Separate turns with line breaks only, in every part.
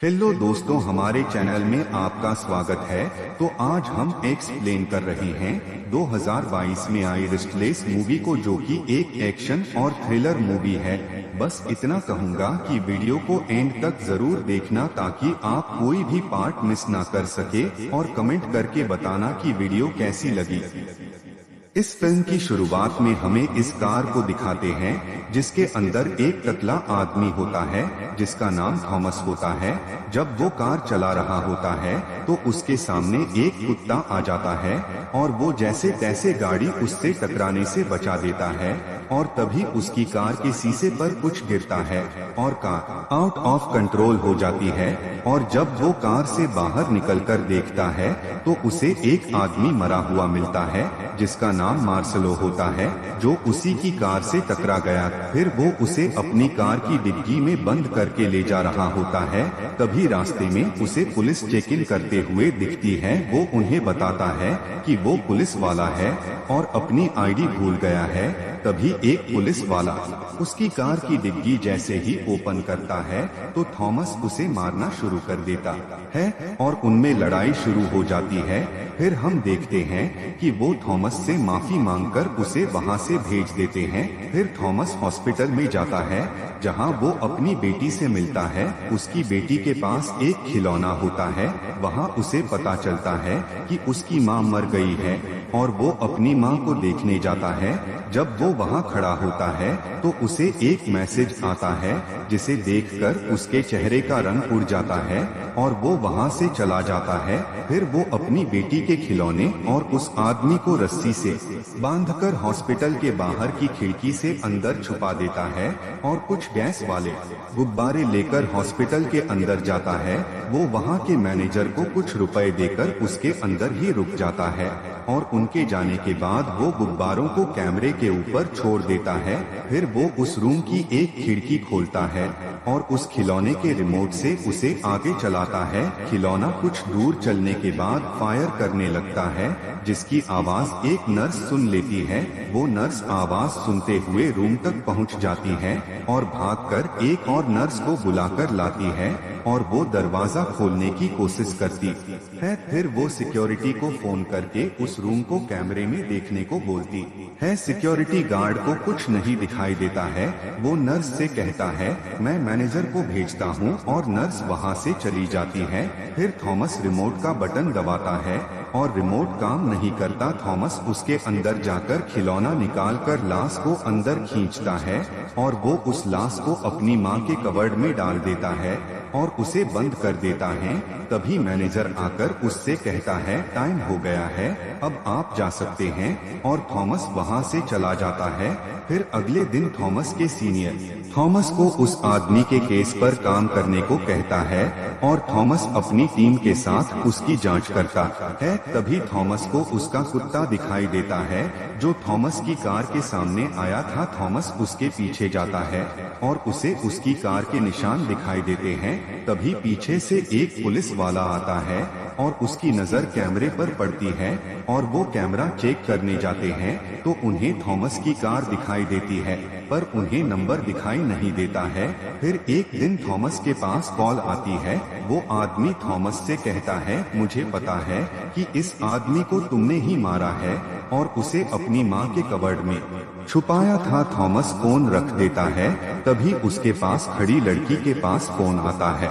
Hello दोस्तों, हमारे channel में आपका स्वागत है। तो आज हम एक्सप्लेन कर रहे हैं 2022 में आई रेस्टलेस मूवी को, जो कि एक एक्शन और थ्रिलर मूवी है। बस इतना कहूंगा कि वीडियो को एंड तक जरूर देखना ताकि आप कोई भी पार्ट मिस ना कर सके, और कमेंट करके बताना कि वीडियो कैसी लगी। इस फिल्म की शुरुआत में हमें इस कार को दिखाते हैं जिसके अंदर एक टकला आदमी होता है जिसका नाम थॉमस होता है। जब वो कार चला रहा होता है तो उसके सामने एक कुत्ता आ जाता है और वो जैसे तैसे गाड़ी उससे टकराने से बचा देता है, और तभी उसकी कार के शीशे पर कुछ गिरता है और कार आउट ऑफ कंट्रोल हो जाती है। और जब वो कार से बाहर निकलकर देखता है तो उसे एक आदमी मरा हुआ मिलता है जिसका नाम मार्सेलो होता है, जो उसी की कार से टकरा गया। फिर वो उसे अपनी कार की डिग्गी में बंद करके ले जा रहा होता है। तभी रास्ते में उसे पुलिस चेक इन करते हुए दिखती है। वो उन्हें बताता है कि वो पुलिस वाला है और अपनी आईडी भूल गया है। तभी एक पुलिस वाला उसकी कार की डिग्गी जैसे ही ओपन करता है तो थॉमस उसे मारना शुरू कर देता है और उनमें लड़ाई शुरू हो जाती है। फिर हम देखते हैं कि वो थॉमस से माफी मांगकर उसे वहां से भेज देते हैं। फिर थॉमस हॉस्पिटल में जाता है जहां वो अपनी बेटी से मिलता है। उसकी बेटी के पास एक खिलौना होता है। वहां उसे पता चलता है कि उसकी मां मर गई है और वो अपनी मां को देखने जाता है। जब वो वहां खड़ा होता है तो उसे एक मैसेज आता है जिसे देखकर उसके चेहरे का रंग उड़ जाता है और वो वहां से चला जाता है। फिर वो अपनी बेटी के खिलौने और उस आदमी को रस्सी से बांधकर हॉस्पिटल के बाहर की खिड़की से अंदर छुपा देता है और कुछ गैस वाले गुब्बारे लेकर हॉस्पिटल के अंदर जाता है। वो वहां के मैनेजर को कुछ रुपए देकर उसके अंदर ही रुक जाता है और उनके जाने के बाद वो गुब्बारों को कैमरे के ऊपर छोड़ देता है। फिर वो उस रूम की एक खिड़की खोलता है और उस खिलौने के रिमोट से उसे आगे चलाता है। खिलौना कुछ दूर चलने के बाद फायर करने लगता है जिसकी आवाज एक नर्स सुन लेती है। वो नर्स आवाज सुनते हुए रूम तक पहुंच जाती है और भागकर एक और नर्स को बुलाकर लाती है और वो दरवाजा खोलने की कोशिश करती है। फिर वो सिक्योरिटी को फोन करके उस रूम को कैमरे में देखने को बोलती है। सिक्योरिटी गार्ड को कुछ नहीं दिखाई देता है। वो नर्स से कहता है मैं मैनेजर को भेजता हूँ, और नर्स वहाँ से चली जाती है। फिर थॉमस रिमोट का बटन दबाता है और रिमोट काम नहीं करता। थॉमस उसके अंदर जाकर खिलौना निकालकर लाश को अंदर खींचता है और वो उस लाश को अपनी माँ के कवर्ड में डाल देता है और उसे बंद कर देता है। तभी मैनेजर आकर उससे कहता है टाइम हो गया है, अब आप जा सकते हैं, और थॉमस वहां से चला जाता है। फिर अगले दिन थॉमस के सीनियर थॉमस को उस आदमी के केस पर काम करने को कहता है और थॉमस अपनी टीम के साथ उसकी जांच करता है। तभी थॉमस को उसका कुत्ता दिखाई देता है जो थॉमस की कार के सामने आया था। थॉमस उसके पीछे जाता है और उसे उसकी कार के निशान दिखाई देते हैं। तभी पीछे से एक पुलिस वाला आता है और उसकी नजर कैमरे पर पड़ती है और वो कैमरा चेक करने जाते हैं तो उन्हें थॉमस की कार दिखाई देती है, पर उन्हें नंबर दिखाई नहीं देता है। फिर एक दिन थॉमस के पास कॉल आती है। वो आदमी थॉमस से कहता है मुझे पता है कि इस आदमी को तुमने ही मारा है और उसे अपनी माँ के कवर्ड में छुपाया था। थॉमस फोन रख देता है। तभी उसके पास खड़ी लड़की के पास फोन आता है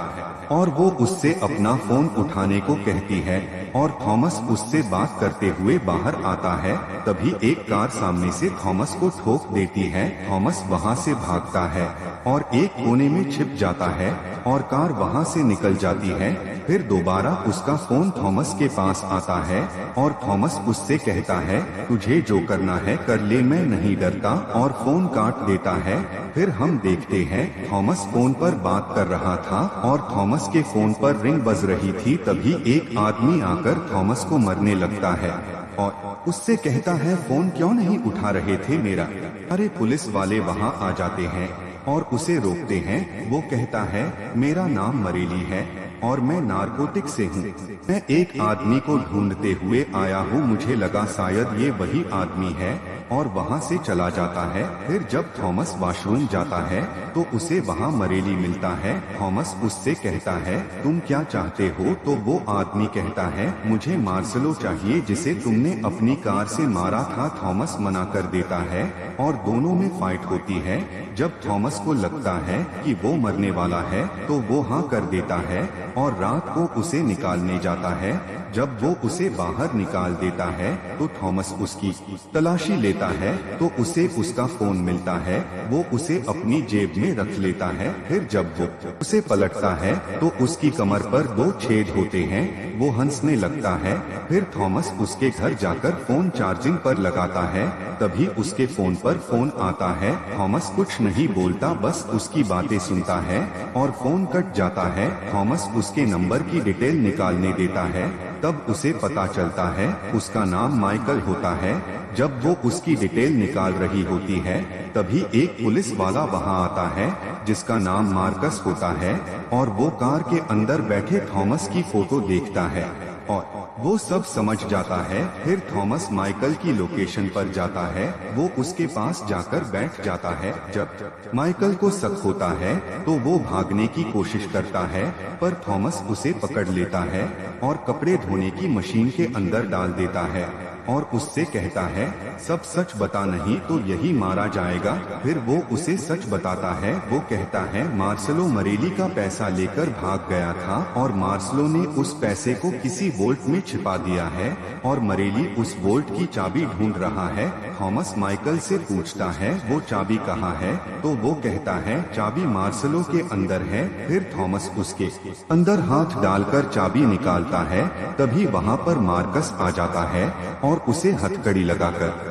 और वो उससे अपना फोन उठाने को कहती है और थॉमस उससे बात करते हुए बाहर आता है। तभी एक कार सामने से थॉमस को ठोक देती है। थॉमस वहां से भागता है और एक कोने में छिप जाता है और कार वहां से निकल जाती है। फिर दोबारा उसका फोन थॉमस के पास आता है और थॉमस उससे कहता है तुझे जो करना है कर ले, मैं नहीं डरता, और फोन काट देता है। फिर हम देखते हैं थॉमस फोन पर बात कर रहा था और थॉमस के फोन पर रिंग बज रही थी। तभी एक आदमी आकर थॉमस को मरने लगता है और उससे कहता है फोन क्यों नहीं उठा रहे थे मेरा। अरे पुलिस वाले वहां आ जाते हैं और उसे रोकते हैं। वो कहता है मेरा नाम मरेली है और मैं नारकोटिक से हूँ। मैं एक आदमी को ढूंढते हुए आया हूँ, मुझे लगा शायद ये वही आदमी है। और वहाँ से चला जाता है। फिर जब थॉमस वॉशरूम जाता है तो उसे वहाँ मरेली मिलता है। थॉमस उससे कहता है तुम क्या चाहते हो? तो वो आदमी कहता है मुझे मार्सेलो चाहिए जिसे तुमने अपनी कार से मारा था। थॉमस मना कर देता है और दोनों में फाइट होती है। जब थॉमस को लगता है कि वो मरने वाला है तो वो हाँ कर देता है और रात को उसे निकालने जाता है। जब वो उसे बाहर निकाल देता है तो थॉमस उसकी तलाशी लेता है तो उसे उसका फोन मिलता है। वो उसे अपनी जेब में रख लेता है। फिर जब वो उसे पलटता है तो उसकी कमर पर 2 छेद होते हैं। वो हंसने लगता है। फिर थॉमस उसके घर जाकर फोन चार्जिंग पर लगाता है। तभी उसके फोन पर फोन आता है। थॉमस कुछ नहीं बोलता, बस उसकी बातें सुनता है और फोन कट जाता है। थॉमस उसके नंबर की डिटेल निकालने देता है। तब उसे पता चलता है उसका नाम माइकल होता है। जब वो उसकी डिटेल निकाल रही होती है तभी एक पुलिस वाला वहाँ आता है जिसका नाम मार्कस होता है और वो कार के अंदर बैठे थॉमस की फोटो देखता है और वो सब समझ जाता है। फिर थॉमस माइकल की लोकेशन पर जाता है। वो उसके पास जाकर बैठ जाता है। जब माइकल को शक होता है तो वो भागने की कोशिश करता है पर थॉमस उसे पकड़ लेता है और कपड़े धोने की मशीन के अंदर डाल देता है और उससे कहता है सब सच बता, नहीं तो यही मारा जाएगा। फिर वो उसे सच बताता है। वो कहता है मार्सेलो मरेली का पैसा लेकर भाग गया था और मार्सेलो ने उस पैसे को किसी वोल्ट में छिपा दिया है और मरेली उस वोल्ट की चाबी ढूंढ रहा है। थॉमस माइकल से पूछता है वो चाबी कहाँ है? तो वो कहता है चाबी मार्सेलो के अंदर है। फिर थॉमस उसके अंदर हाथ डालकर चाबी निकालता है। तभी वहाँ पर मार्कस आ जाता है और उसे हथकड़ी लगाकर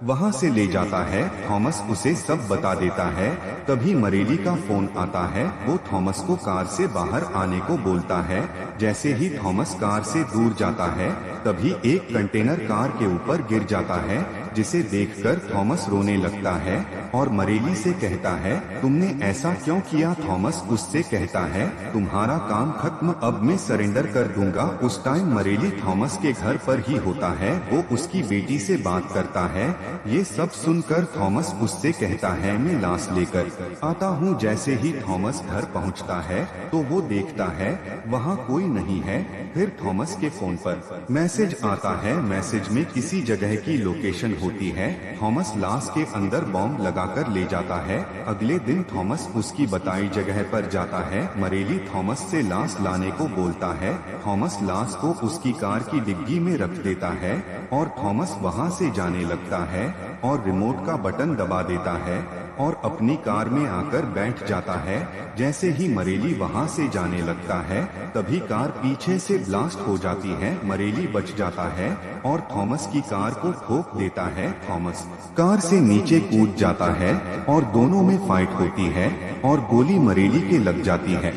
वहाँ से ले जाता है। थॉमस उसे सब बता देता है। तभी मरेली का फोन आता है। वो थॉमस को कार से बाहर आने को बोलता है। जैसे ही थॉमस कार से दूर जाता है तभी एक कंटेनर कार के ऊपर गिर जाता है जिसे देखकर थॉमस रोने लगता है और मरेली से कहता है तुमने ऐसा क्यों किया? थॉमस उससे कहता है तुम्हारा काम खत्म, अब मैं सरेंडर कर दूंगा। उस टाइम मरेली थॉमस के घर पर ही होता है। वो उसकी बेटी से बात करता है। ये सब सुनकर थॉमस उससे कहता है मैं लाश लेकर आता हूँ। जैसे ही थॉमस घर पहुँचता है तो वो देखता है वहाँ कोई नहीं है। फिर थॉमस के फोन पर मैसेज आता है। मैसेज में किसी जगह की लोकेशन होती है। थॉमस लाश के अंदर बॉम्ब लगाकर ले जाता है। अगले दिन थॉमस उसकी बताई जगह पर जाता है। मरेली थॉमस से लाश लाने को बोलता है। थॉमस लाश को उसकी कार की डिग्गी में रख देता है और थॉमस वहाँ से जाने लगता है और रिमोट का बटन दबा देता है और अपनी कार में आकर बैठ जाता है। जैसे ही मरेली वहाँ से जाने लगता है तभी कार पीछे से ब्लास्ट हो जाती है। मरेली बच जाता है और थॉमस की कार को ठोक देता है। थॉमस कार से नीचे कूद जाता है और दोनों में फाइट होती है और गोली मरेली के लग जाती है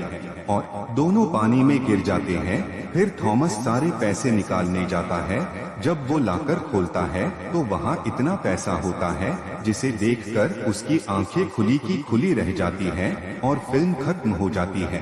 और दोनों पानी में गिर जाते हैं। फिर थॉमस सारे पैसे निकालने जाता है। जब वो लाकर खोलता है तो वहाँ इतना पैसा होता है जिसे देखकर उसकी आंखें खुली की खुली रह जाती हैं और फिल्म खत्म हो जाती है।